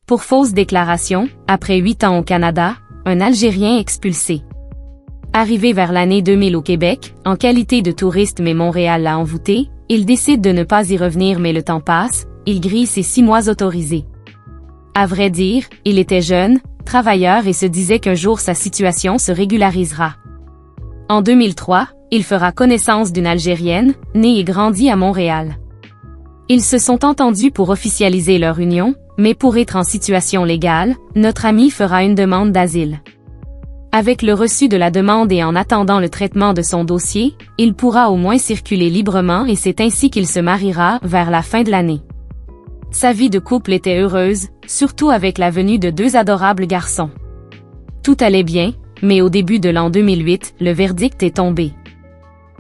Pour fausse déclaration, après 8 ans au Canada, un Algérien expulsé. Arrivé vers l'année 2000 au Québec, en qualité de touriste mais Montréal l'a envoûté, il décide de ne pas y revenir mais le temps passe, il grille ses 6 mois autorisés. À vrai dire, il était jeune, travailleur et se disait qu'un jour sa situation se régularisera. En 2003, il fera connaissance d'une Algérienne, née et grandie à Montréal. Ils se sont entendus pour officialiser leur union, mais pour être en situation légale, notre ami fera une demande d'asile. Avec le reçu de la demande et en attendant le traitement de son dossier, il pourra au moins circuler librement et c'est ainsi qu'il se mariera vers la fin de l'année. Sa vie de couple était heureuse, surtout avec la venue de 2 adorables garçons. Tout allait bien, mais au début de l'an 2008, le verdict est tombé.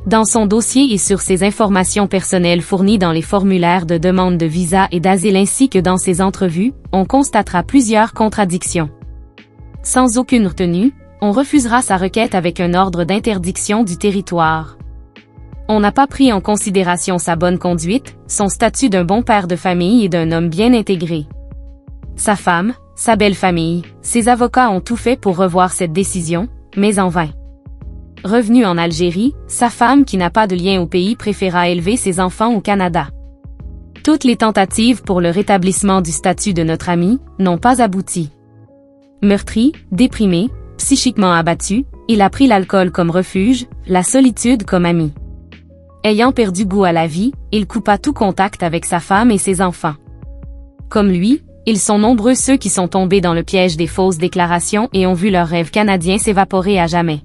Dans son dossier et sur ses informations personnelles fournies dans les formulaires de demande de visa et d'asile ainsi que dans ses entrevues, on constatera plusieurs contradictions. Sans aucune retenue, on refusera sa requête avec un ordre d'interdiction du territoire. On n'a pas pris en considération sa bonne conduite, son statut d'un bon père de famille et d'un homme bien intégré. Sa femme, sa belle famille, ses avocats ont tout fait pour revoir cette décision, mais en vain. Revenu en Algérie, sa femme qui n'a pas de lien au pays préféra élever ses enfants au Canada. Toutes les tentatives pour le rétablissement du statut de notre ami n'ont pas abouti. Meurtri, déprimé, psychiquement abattu, il a pris l'alcool comme refuge, la solitude comme ami. Ayant perdu goût à la vie, il coupa tout contact avec sa femme et ses enfants. Comme lui, ils sont nombreux ceux qui sont tombés dans le piège des fausses déclarations et ont vu leur rêve canadien s'évaporer à jamais.